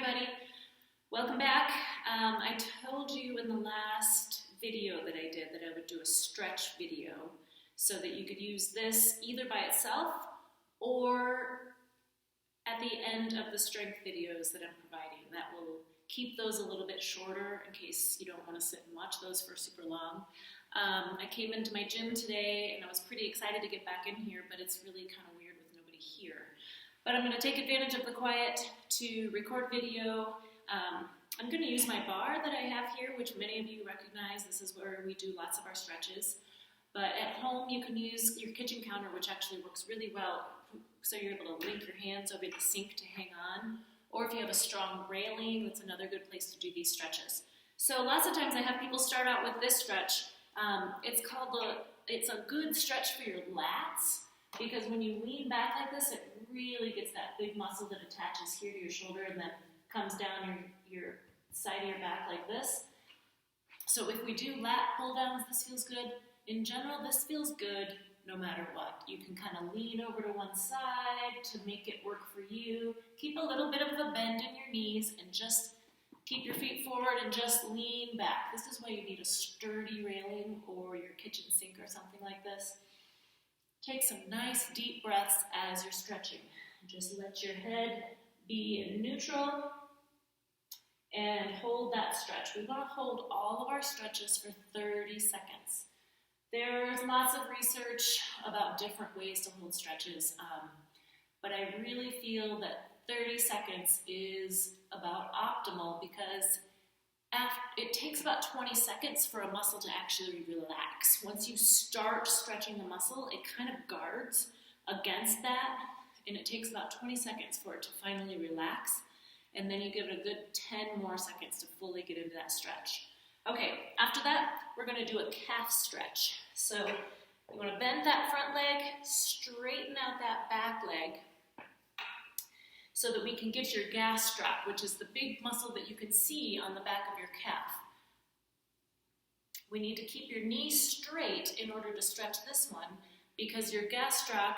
everybody. Welcome back. I told you in the last video that I did that I would do a stretch video so that you could use this either by itself or at the end of the strength videos that I'm providing. That will keep those a little bit shorter in case you don't want to sit and watch those for super long. I came into my gym today and I was pretty excited to get back in here, but it's really kind of weird with nobody here. But I'm going to take advantage of the quiet to record video. I'm going to use my bar that I have here, which many of you recognize. This is where we do lots of our stretches. But at home, you can use your kitchen counter, which actually works really well. So you're able to link your hands over the sink to hang on. Or if you have a strong railing, that's another good place to do these stretches. So lots of times I have people start out with this stretch. It's a good stretch for your lats, because when you lean back like this, it really gets that big muscle that attaches here to your shoulder and then comes down your side of your back like this. So if we do lat pull downs, this feels good. In general, this feels good no matter what. You can kind of lean over to one side to make it work for you. Keep a little bit of a bend in your knees and just keep your feet forward and just lean back. This is why you need a sturdy railing or your kitchen sink or something like this. Take some nice deep breaths as you're stretching. Just let your head be in neutral and hold that stretch. We want to hold all of our stretches for 30 seconds. There's lots of research about different ways to hold stretches, but I really feel that 30 seconds is about optimal because it takes about 20 seconds for a muscle to actually relax. Once you start stretching the muscle, it kind of guards against that, and it takes about 20 seconds for it to finally relax, and then you give it a good 10 more seconds to fully get into that stretch. Okay, after that, we're going to do a calf stretch. So you want to bend that front leg, straighten out that back leg, so that we can get your gastroc, which is the big muscle that you can see on the back of your calf. We need to keep your knee straight in order to stretch this one, because your gastroc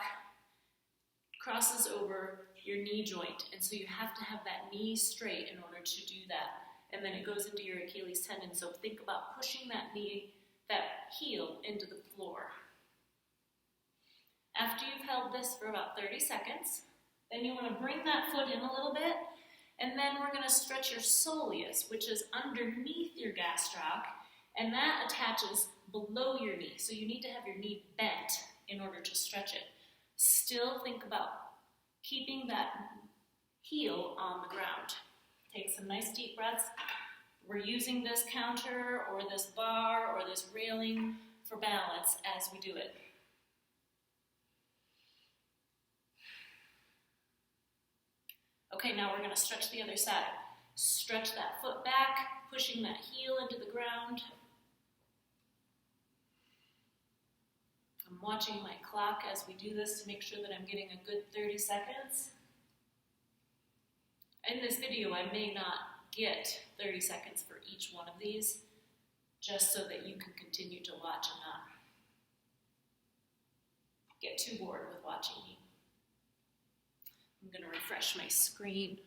crosses over your knee joint, and so you have to have that knee straight in order to do that. And then it goes into your Achilles tendon, so think about pushing that heel into the floor. After you've held this for about 30 seconds, then you want to bring that foot in a little bit, and then we're going to stretch your soleus, which is underneath your gastroc, and that attaches below your knee. So you need to have your knee bent in order to stretch it. Still think about keeping that heel on the ground. Take some nice deep breaths. We're using this counter or this bar or this railing for balance as we do it. Okay, now we're going to stretch the other side. Stretch that foot back, pushing that heel into the ground. I'm watching my clock as we do this to make sure that I'm getting a good 30 seconds. In this video, I may not get 30 seconds for each one of these, just so that you can continue to watch and not get too bored with watching me. I'm going to refresh my screen.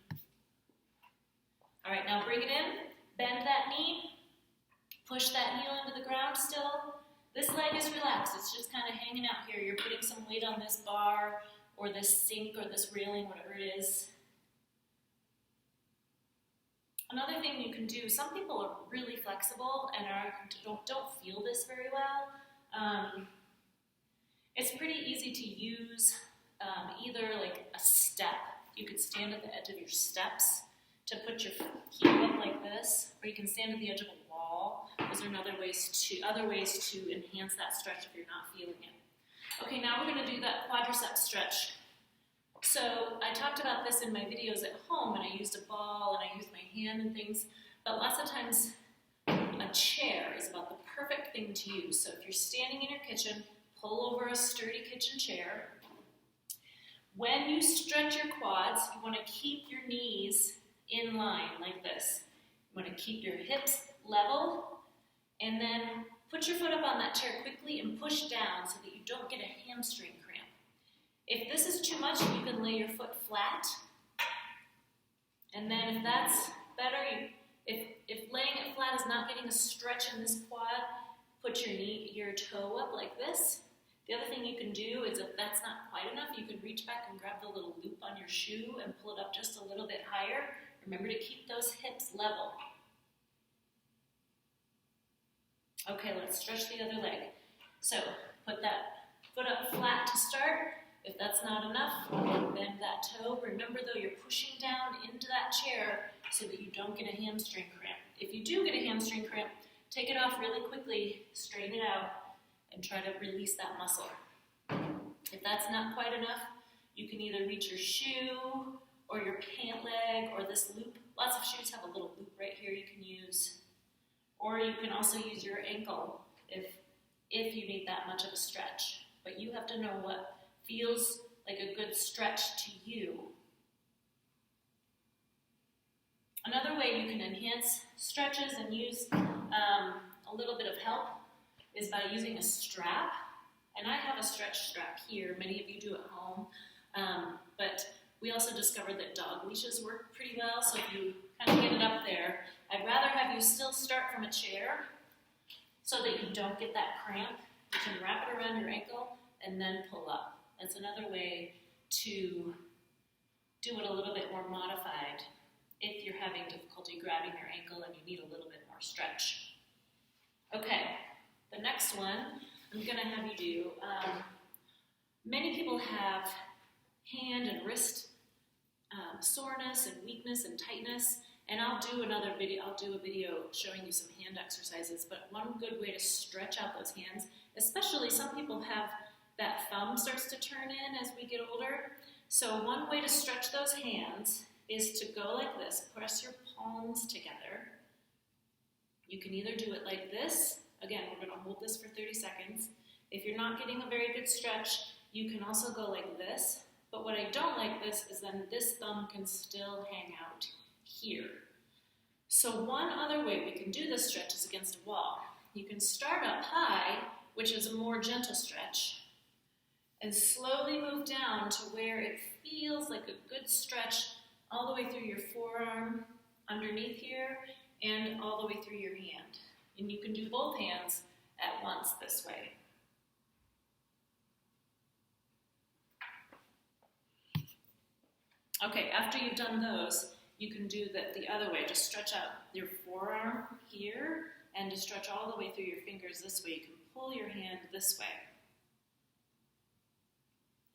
All right, now bring it in, bend that knee, push that heel into the ground still. This leg is relaxed, it's just kind of hanging out here. You're putting some weight on this bar or this sink or this railing, whatever it is. Another thing you can do, some people are really flexible and don't feel this very well. It's pretty easy to use either like a step. You could stand at the edge of your steps to put your heel up like this, or you can stand at the edge of a wall. Those are other ways to enhance that stretch if you're not feeling it. Okay, now we're going to do that quadriceps stretch. So I talked about this in my videos at home, and I used a ball and I used my hand and things, but lots of times a chair is about the perfect thing to use. So if you're standing in your kitchen, pull over a sturdy kitchen chair. When you stretch your quads, you want to keep your knees in line like this. You want to keep your hips level, and then put your foot up on that chair quickly and push down so that you don't get a hamstring cramp. If this is too much, you can lay your foot flat And then if that's better, if laying it flat is not getting a stretch in this quad, put your toe up like this. The other thing you can do is if that's not quite enough, you can reach back and grab the little loop on your shoe and pull it up just a little bit higher. Remember to keep those hips level. Okay, let's stretch the other leg. So put that foot up flat to start. If that's not enough, bend that toe. Remember though, you're pushing down into that chair so that you don't get a hamstring cramp. If you do get a hamstring cramp, take it off really quickly, straighten it out, and try to release that muscle. If that's not quite enough, you can either reach your shoe or your pant leg or this loop. Lots of shoes have a little loop right here you can use. Or you can also use your ankle if you need that much of a stretch. But you have to know what feels like a good stretch to you. Another way you can enhance stretches and use a little bit of help is by using a strap. And I have a stretch strap here. Many of you do at home. But we also discovered that dog leashes work pretty well. So if you kind of get it up there, I'd rather have you still start from a chair so that you don't get that cramp. You can wrap it around your ankle and then pull up. That's another way to do it a little bit more modified if you're having difficulty grabbing your ankle and you need a little bit more stretch. Okay, the next one I'm going to have you do. Many people have hand and wrist soreness and weakness and tightness, and I'll do a video showing you some hand exercises, but one good way to stretch out those hands, especially some people have that thumb starts to turn in as we get older. So one way to stretch those hands is to go like this. Press your palms together. You can either do it like this. Again, we're going to hold this for 30 seconds. If you're not getting a very good stretch, you can also go like this. But what I don't like this is then this thumb can still hang out here. So one other way we can do this stretch is against a wall. You can start up high, which is a more gentle stretch, and slowly move down to where it feels like a good stretch all the way through your forearm, underneath here, and all the way through your hand. And you can do both hands at once this way. Okay, after you've done those, you can do that the other way. Just stretch out your forearm here, and to stretch all the way through your fingers this way. You can pull your hand this way.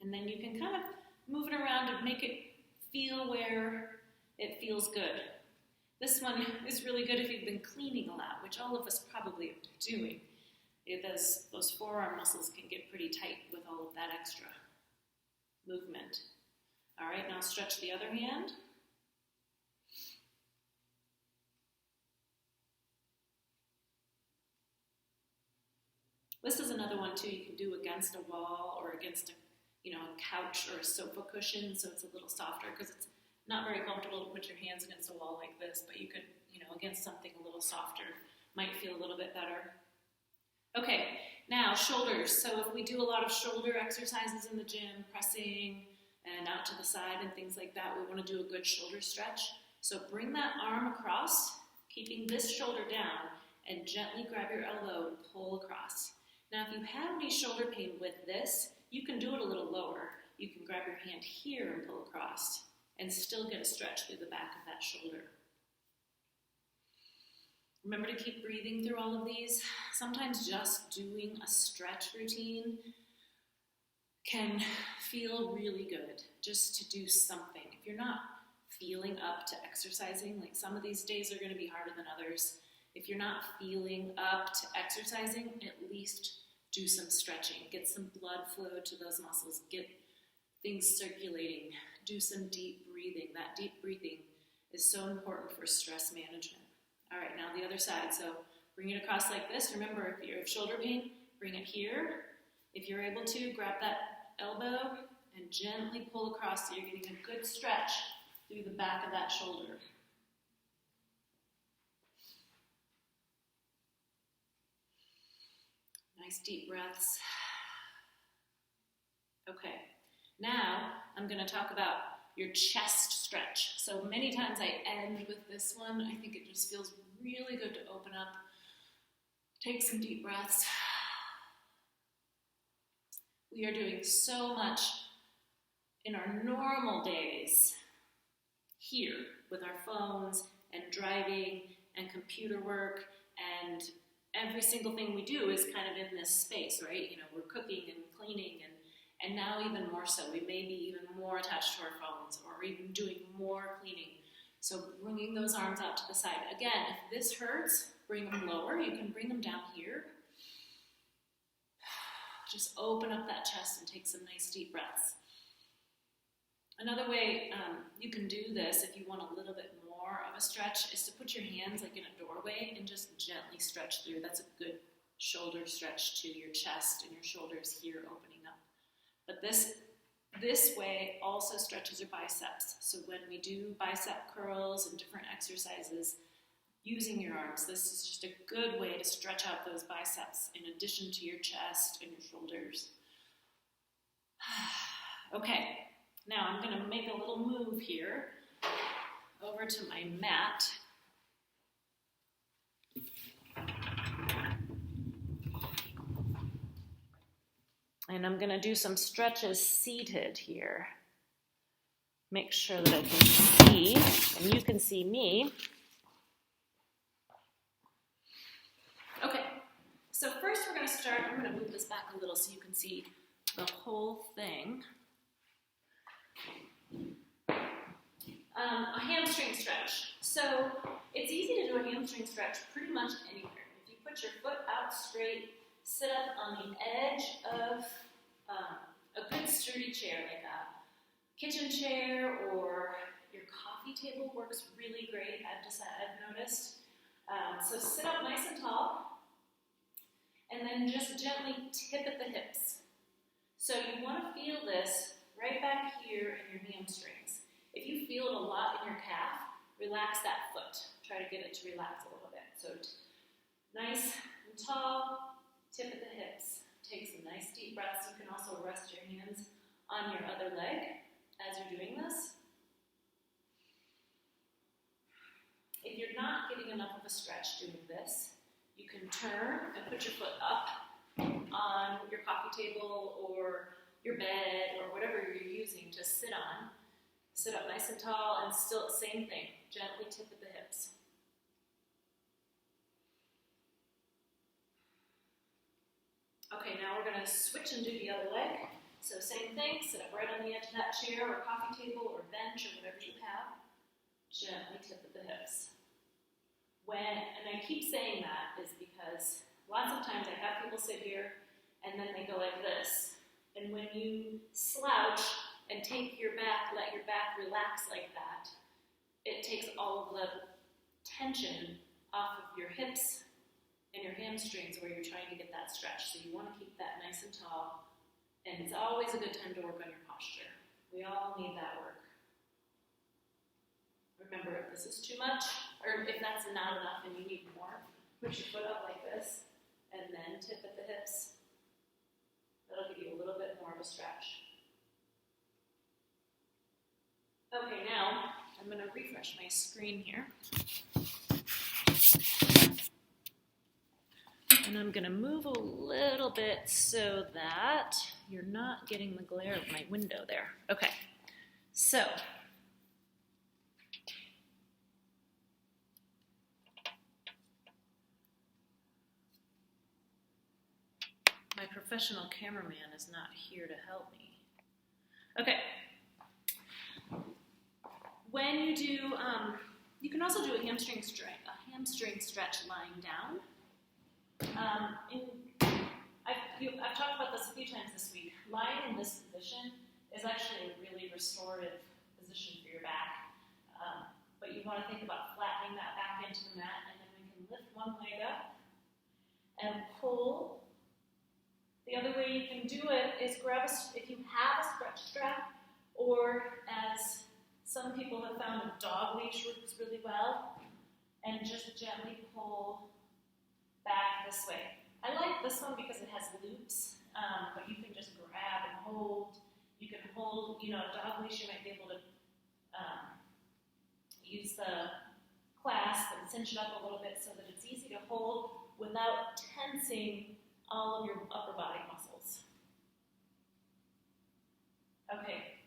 And then you can kind of move it around and make it feel where it feels good. This one is really good if you've been cleaning a lot, which all of us probably have been doing. Those forearm muscles can get pretty tight with all of that extra movement. All right, now stretch the other hand. This is another one too you can do against a wall or against a couch or a sofa cushion, so it's a little softer because it's not very comfortable to put your hands against a wall like this, but you could, against something a little softer, might feel a little bit better. Okay, now shoulders. So if we do a lot of shoulder exercises in the gym, pressing and out to the side and things like that, we want to do a good shoulder stretch. So bring that arm across, keeping this shoulder down, and gently grab your elbow and pull across. Now if you have any shoulder pain with this, you can do it a little lower. You can grab your hand here and pull across and still get a stretch through the back of that shoulder. Remember to keep breathing through all of these. Sometimes just doing a stretch routine can feel really good, just to do something. If you're not feeling up to exercising, like some of these days are going to be harder than others. If you're not feeling up to exercising, at least do some stretching. Get some blood flow to those muscles. Get things circulating. Do some deep breathing. That deep breathing is so important for stress management. All right, now the other side. So bring it across like this. Remember, if you have shoulder pain, bring it here. If you're able to, grab that elbow and gently pull across so you're getting a good stretch through the back of that shoulder. Nice deep breaths. Okay, now I'm going to talk about your chest stretch. So many times I end with this one. I think it just feels really good to open up. Take some deep breaths. We are doing so much in our normal days here with our phones and driving and computer work, and every single thing we do is kind of in this space, right? You know, we're cooking and cleaning, and now even more so. We may be even more attached to our phones or even doing more cleaning. So bringing those arms out to the side. Again, if this hurts, bring them lower. You can bring them down here. Just open up that chest and take some nice deep breaths. Another way you can do this if you want a little bit more of a stretch is to put your hands like in a doorway and just gently stretch through. That's a good shoulder stretch to your chest and your shoulders here opening up. But this way also stretches your biceps. So when we do bicep curls and different exercises using your arms, this is just a good way to stretch out those biceps in addition to your chest and your shoulders. Okay, now I'm going to make a little move here over to my mat. And I'm going to do some stretches seated here. Make sure that I can see, and you can see me. Okay, so first we're going to start, I'm going to move this back a little so you can see the whole thing. A hamstring stretch. So it's easy to do a hamstring stretch pretty much anywhere. If you put your foot out straight, sit up on the edge of a good sturdy chair, like a kitchen chair, or your coffee table works really great, I've noticed. So sit up nice and tall, and then just gently tip at the hips. So you want to feel this right back here in your hamstrings. If you feel it a lot in your calf, relax that foot. Try to get it to relax a little bit. So nice and tall, tip at the hips. Take some nice deep breaths. You can also rest your hands on your other leg as you're doing this. If you're not getting enough of a stretch doing this, you can turn and put your foot up on your coffee table or your bed or whatever you're using to sit on. Sit up nice and tall, and still same thing, gently tip at the hips. Okay, now we're going to switch and do the other leg. So same thing, sit up right on the edge of that chair or coffee table or bench or whatever you have. Gently tip at the hips. And I keep saying that is because lots of times I have people sit here and then they go like this. And when you slouch and take your back, let your back relax like that, it takes all of the tension off of your hips and your hamstrings where you're trying to get that stretch. So you want to keep that nice and tall, and it's always a good time to work on your posture. We all need that work. Remember, if this is too much, or if that's not enough and you need more, push your foot up like this, and then tip at the hips. That'll give you a little bit more of a stretch. Okay, now I'm going to refresh my screen here. And I'm going to move a little bit so that you're not getting the glare of my window there. Okay, so my professional cameraman is not here to help me. Okay. When you do, you can also do a hamstring stretch lying down. I've talked about this a few times this week. Lying in this position is actually a really restorative position for your back. But you want to think about flattening that back into the mat, and then we can lift one leg up and pull. The other way you can do it is if you have a stretch strap, or as some people have found, a dog leash works really well, and just gently pull back this way. I like this one because it has loops, but you can just grab and hold. You can hold, a dog leash, you might be able to Use the clasp and cinch it up a little bit so that it's easy to hold without tensing all of your upper body muscles. Okay,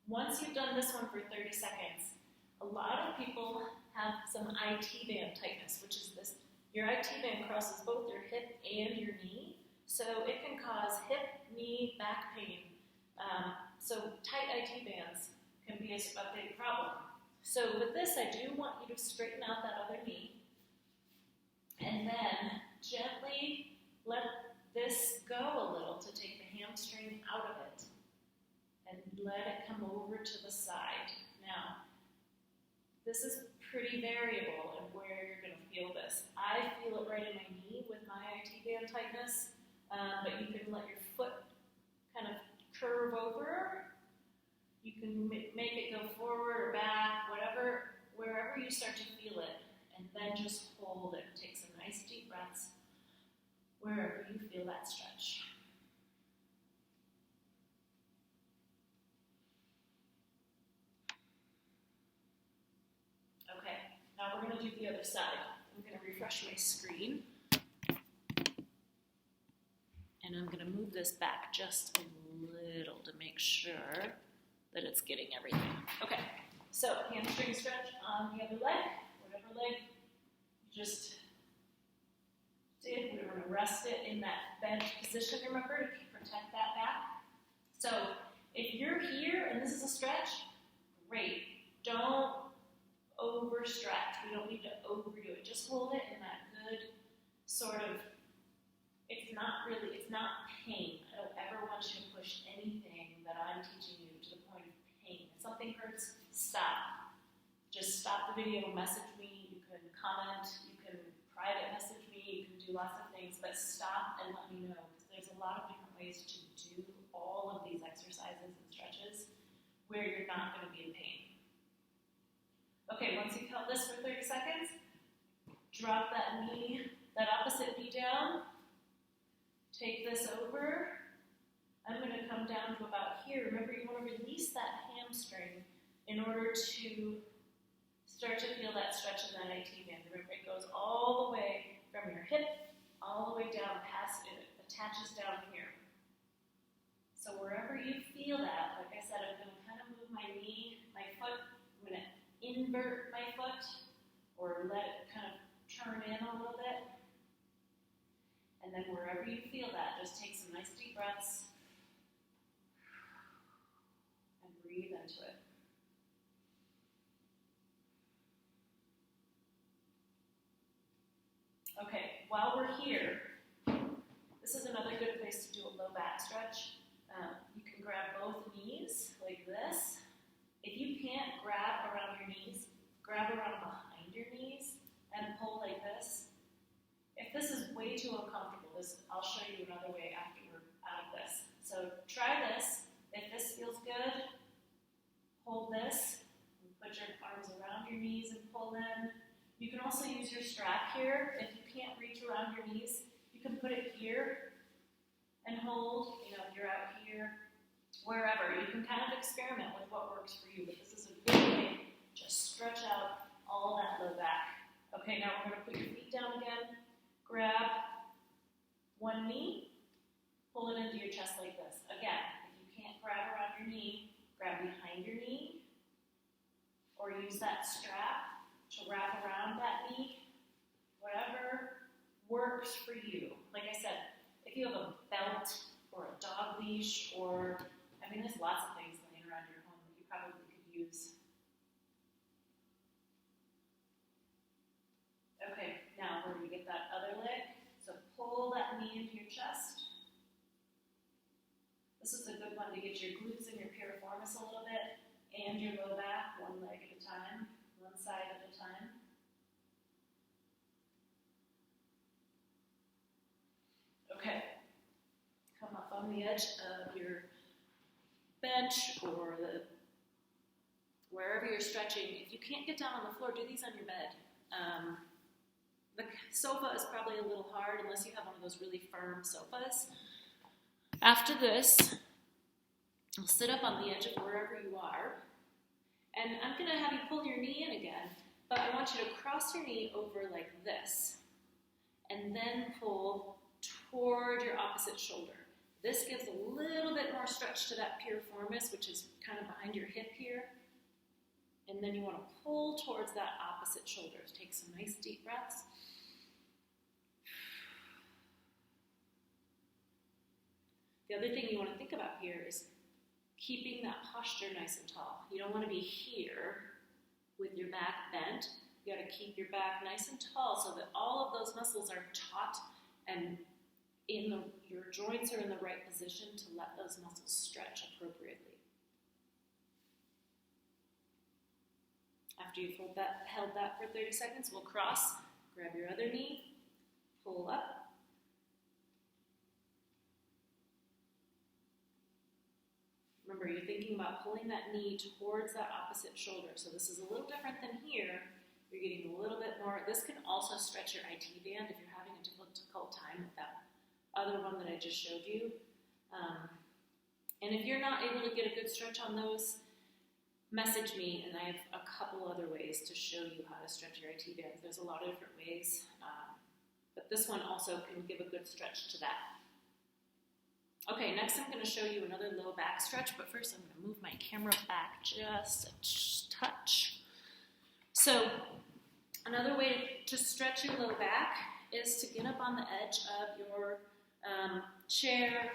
once you've done this one for 30 seconds, a lot of people have some ITBand tightness, which is this, your ITBand crosses both your hip and your knee, so it can cause hip, knee, back pain. So tight ITBands can be a big problem. So with this, I do want you to straighten out that other knee, and then gently let this go a little to take the hamstring out of it, and let it come over to the side. Now, this is pretty variable in where you're going to feel this. I feel it right in my knee with my ITBand tightness, but you can let your foot kind of curve over. You can make it go forward or back, whatever, wherever you start to feel it, and then just hold it. Take some nice deep breaths wherever you feel that stretch. Okay, now we're going to do the other side. I'm going to refresh my screen, and I'm going to move this back just a little to make sure that it's getting everything. Okay, so hamstring stretch on the other leg, whatever leg you just did. We're going to rest it in that bent position, remember, to protect that back. So if you're here and this is a stretch, great. Don't overstretch. We don't need to overdo it. Just hold it in that good sort of, it's not pain. I don't ever want you to push anything that I'm teaching you to the point of pain. If something hurts, stop. Just stop the video, message me, you can comment, you can private message me, you can do lots of things, but stop and let me know, because there's a lot of different ways to do all of these exercises and stretches where you're not going to be in pain. Okay, once you've held this for 30 seconds, drop that knee, that opposite knee down. Take this over. I'm going to come down to about here. Remember, you want to release that hamstring in order to start to feel that stretch in that ITBand. Remember, it goes all the way from your hip, all the way down past it. It attaches down here. So wherever you feel that, like I said, I'm going to kind of move my knee, my foot. I'm going to invert my foot or let it kind of turn in a little bit. And then wherever you feel that, just take some nice deep breaths and breathe into it. Okay, while we're here, this is another good place to do a low back stretch. You can grab both knees like this. If you can't grab around your knees, grab around behind your knees and pull like this. If this is way too uncomfortable, I'll show you another way after we're out of this. So try this. If this feels good, hold this. Put your arms around your knees and pull in. You can also use your strap here. If you can't reach around your knees, you can put it here and hold. You know, if you're out here, wherever. You can kind of experiment with what works for you, but this is a good way to stretch out all that low back. Okay, now we're going to put your feet down again. Grab one knee, pull it into your chest like this. Again, if you can't grab around your knee, grab behind your knee, or use that strap to wrap around that knee. Whatever works for you. Like I said, if you have a belt or a dog leash, or, I mean, there's lots of things laying around your home that you probably could use. Okay, now we're going to get that other leg. So pull that knee into your chest. This is a good one to get your glutes and your piriformis a little bit, and your low back, one leg at a time, one side at a time. Okay, come up on the edge of your bench or wherever you're stretching. If you can't get down on the floor, do these on your bed. The sofa is probably a little hard unless you have one of those really firm sofas. After this, sit up on the edge of wherever you are, And I'm going to have you pull your knee in again, but I want you to cross your knee over like this, and then pull toward your opposite shoulder. This gives a little bit more stretch to that piriformis, which is kind of behind your hip here. And then you want to pull towards that opposite shoulder. Take some nice deep breaths. The other thing you want to think about here is keeping that posture nice and tall. You don't want to be here with your back bent. You got to keep your back nice and tall so that all of those muscles are taut and your joints are in the right position to let those muscles stretch appropriately. After you've held that for 30 seconds, we'll cross, grab your other knee, pull up. Remember, you're thinking about pulling that knee towards that opposite shoulder. So this is a little different than here. You're getting a little bit more. This can also stretch your ITBand if you're having a difficult time with that other one that I just showed you. And if you're not able to get a good stretch on those, message me, and I have a couple other ways to show you how to stretch your ITBand. There's a lot of different ways, but this one also can give a good stretch to that. Okay, next I'm going to show you another low back stretch, but first I'm going to move my camera back just a touch. So another way to stretch your low back is to get up on the edge of your chair,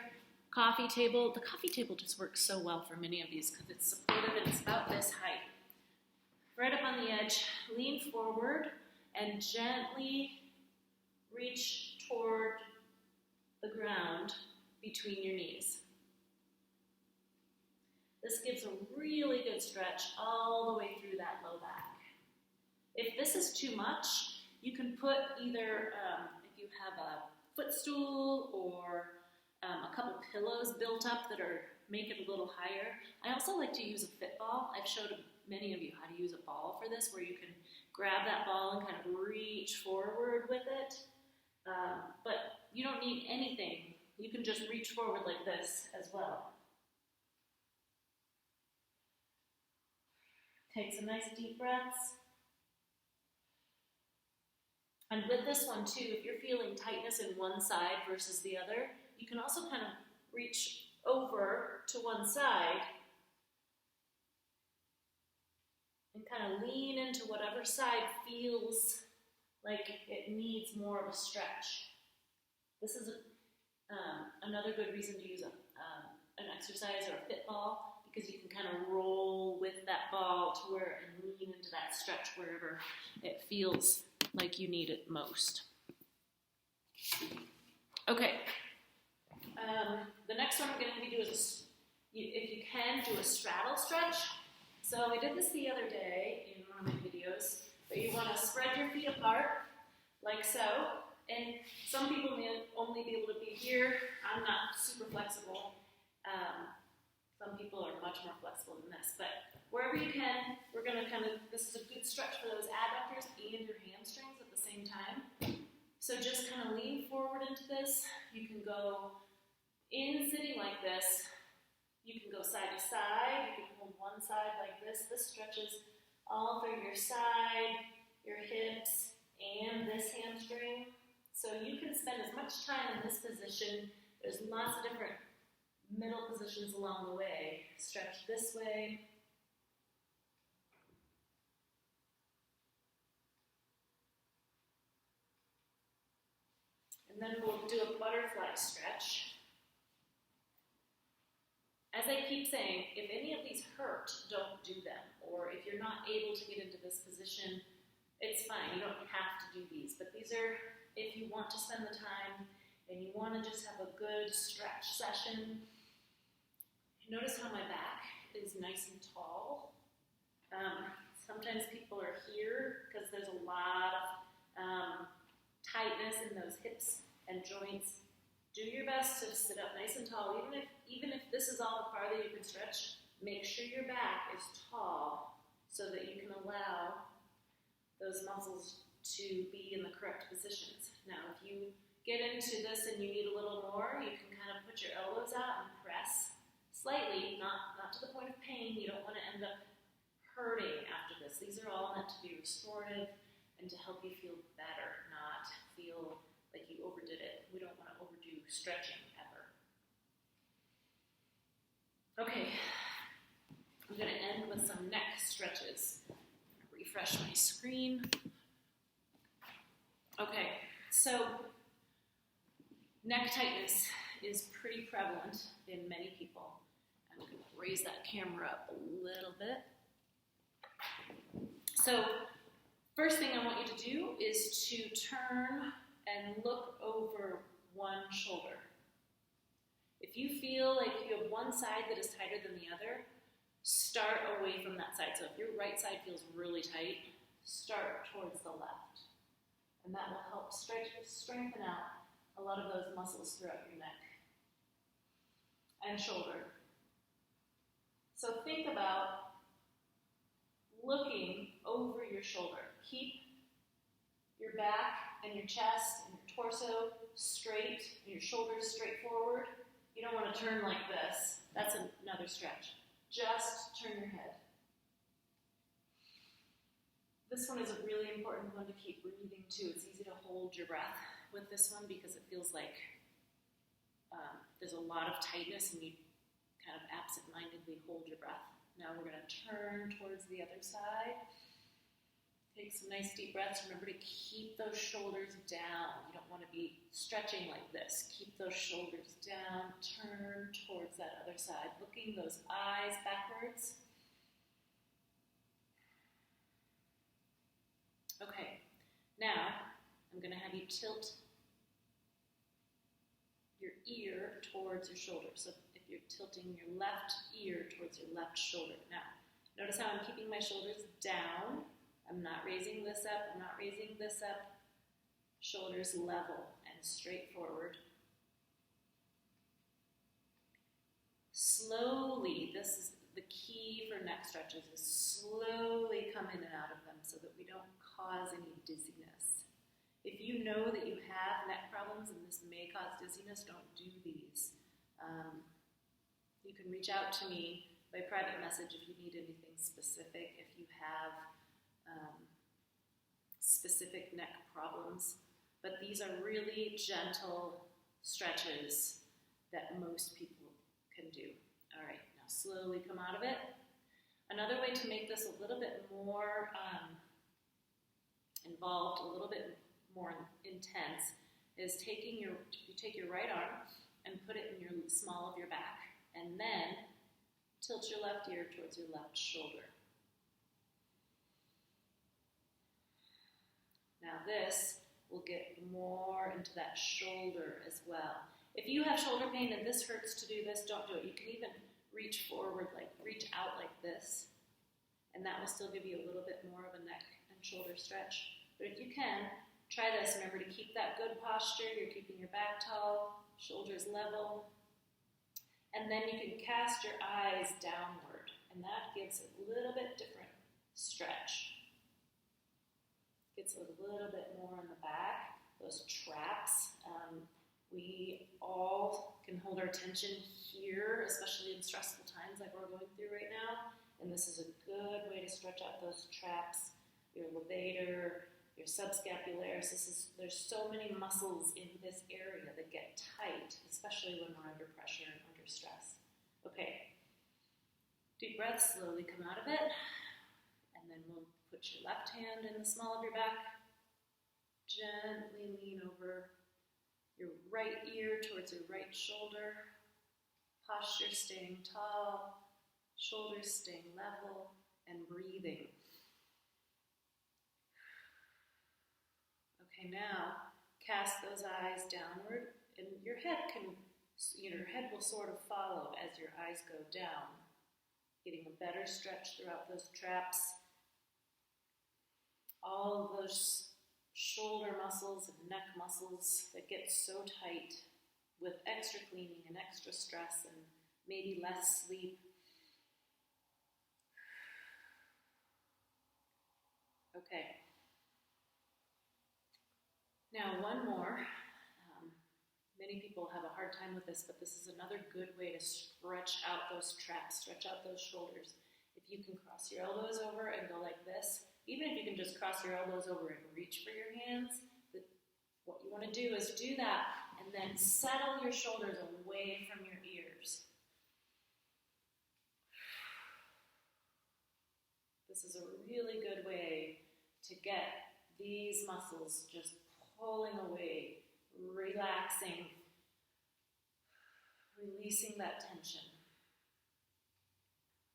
coffee table. The coffee table just works so well for many of these because it's supportive and it's about this height. Right up on the edge, lean forward and gently reach toward the ground between your knees. This gives a really good stretch all the way through that low back. If this is too much, you can put either, if you have a footstool or a couple pillows built up that make it a little higher. I also like to use a fit ball. I've showed many of you how to use a ball for this, where you can grab that ball and kind of reach forward with it. But you don't need anything. You can just reach forward like this as well. Take some nice deep breaths. And with this one too, if you're feeling tightness in one side versus the other, you can also kind of reach over to one side and kind of lean into whatever side feels like it needs more of a stretch. This is another good reason to use an exercise or a fit ball, because you can kind of roll with that ball to where and lean into that stretch wherever it feels like you need it most. Okay. The next one we're going to do is, if you can, do a straddle stretch. So I did this the other day in one of my videos, but you want to spread your feet apart, like so. And some people may only be able to be here. I'm not super flexible. Some people are much more flexible than this. But wherever you can, we're going to this is a good stretch for those adductors and your hamstrings at the same time. So just kind of lean forward into this. You can go in sitting like this. You can go side to side. You can hold one side like this. This stretches all through your side, your hips, and this hamstring. So you can spend as much time in this position. There's lots of different middle positions along the way. Stretch this way. And then we'll do a butterfly stretch. As I keep saying, if any of these hurt, don't do them. Or if you're not able to get into this position, it's fine. You don't have to do these. But these are, if you want to spend the time and you want to just have a good stretch session. Notice how my back is nice and tall. Sometimes people are here because there's a lot of tightness in those hips and joints. Do your best to sit up nice and tall. Even if this is all the farther you can stretch, make sure your back is tall so that you can allow those muscles to be in the correct positions. Now, if you get into this and you need a little more, you can kind of put your elbows out and press slightly, not to the point of pain. You don't want to end up hurting after this. These are all meant to be restorative and to help you feel better, not feel like you overdid it. We don't want to overdo stretching ever. Okay, I'm going to end with some neck stretches. Refresh my screen. Okay, so neck tightness is pretty prevalent in many people. I'm going to raise that camera up a little bit. So, first thing I want you to do is to turn and look over one shoulder. If you feel like you have one side that is tighter than the other, start away from that side. So if your right side feels really tight, start towards the left. And that will help strengthen out a lot of those muscles throughout your neck and shoulder. So think about looking over your shoulder. Keep your back and your chest and your torso straight and your shoulders straight forward. You don't want to turn like this. That's another stretch. Just turn your head. This one is a really important one to keep breathing too. It's easy to hold your breath with this one because it feels like there's a lot of tightness and you kind of absent-mindedly hold your breath. Now we're going to turn towards the other side. Take some nice deep breaths. Remember to keep those shoulders down. You don't want to be stretching like this. Keep those shoulders down. Turn towards that other side. Looking those eyes backwards. Okay, now I'm going to have you tilt your ear towards your shoulder. So if you're tilting your left ear towards your left shoulder. Now, notice how I'm keeping my shoulders down. I'm not raising this up. I'm not raising this up. Shoulders level and straight forward. Slowly, this is the key for neck stretches, is slowly come in and out of them so that we don't cause any dizziness. If you know that you have neck problems and this may cause dizziness, don't do these. You can reach out to me by private message if you need anything specific, if you have specific neck problems. But these are really gentle stretches that most people can do. All right, now slowly come out of it. Another way to make this a little bit more involved, a little bit more intense, is you take your right arm and put it in your small of your back, and then tilt your left ear towards your left shoulder. Now this will get more into that shoulder as well. If you have shoulder pain and this hurts to do this, don't do it. You can even reach forward, reach out like this, and that will still give you a little bit more of a neck and shoulder stretch. But if you can, try this. Remember to keep that good posture. You're keeping your back tall, shoulders level, and then you can cast your eyes downward, and that gives a little bit different stretch. Gets a little bit more in the back, those traps. We all can hold our attention here, especially in stressful times like we're going through right now. And this is a good way to stretch out those traps, your levator, your subscapularis. There's so many muscles in this area that get tight, especially when we're under pressure and under stress. Okay, deep breath, slowly come out of it. And then we'll put your left hand in the small of your back. Gently lean over your right ear towards your right shoulder. Posture staying tall, shoulders staying level, and breathing. Okay, now cast those eyes downward, and your head will sort of follow as your eyes go down, getting a better stretch throughout those traps. All of those shoulder muscles and neck muscles that get so tight with extra cleaning and extra stress and maybe less sleep. Okay. Now one more. Many people have a hard time with this, but this is another good way to stretch out those traps, stretch out those shoulders. If you can cross your elbows over and go like this, even if you can just cross your elbows over and reach for your hands, what you want to do is do that and then settle your shoulders away from your ears. This is a really good way to get these muscles just pulling away, relaxing, releasing that tension.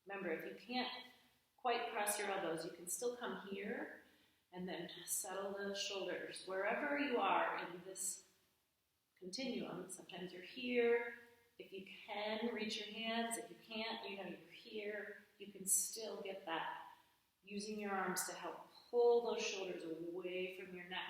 Remember, if you can't quite cross your elbows, you can still come here and then settle those shoulders wherever you are in this continuum. Sometimes you're here. If you can, reach your hands. If you can't, you're here. You can still get that using your arms to help pull those shoulders away from your neck.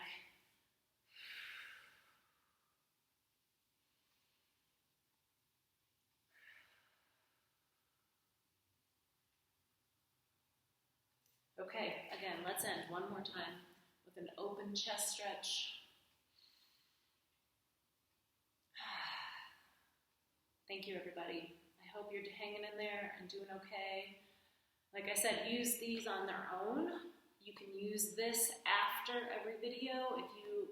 Okay, again, let's end one more time with an open chest stretch. Thank you, everybody. I hope you're hanging in there and doing okay. Like I said, use these on their own. You can use this after every video if you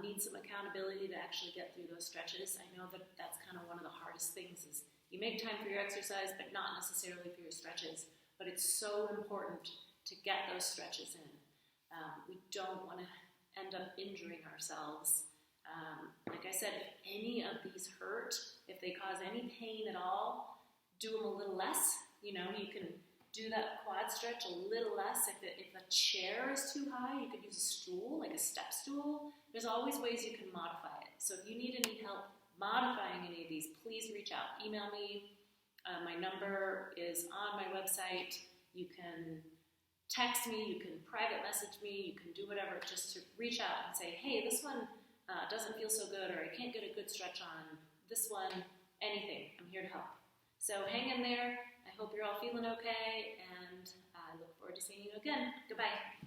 need some accountability to actually get through those stretches. I know that that's kind of one of the hardest things is you make time for your exercise, but not necessarily for your stretches. But it's so important to get those stretches in. We don't want to end up injuring ourselves. Like I said, if any of these hurt, if they cause any pain at all, do them a little less. You can do that quad stretch a little less. If a chair is too high, you could use a stool, like a step stool. There's always ways you can modify it. So if you need any help modifying any of these, please reach out. Email me. My number is on my website. You can text me, you can private message me, you can do whatever, just to reach out and say, hey, this one doesn't feel so good, or I can't get a good stretch on this one, anything. I'm here to help. So hang in there. I hope you're all feeling okay, and I look forward to seeing you again. Goodbye.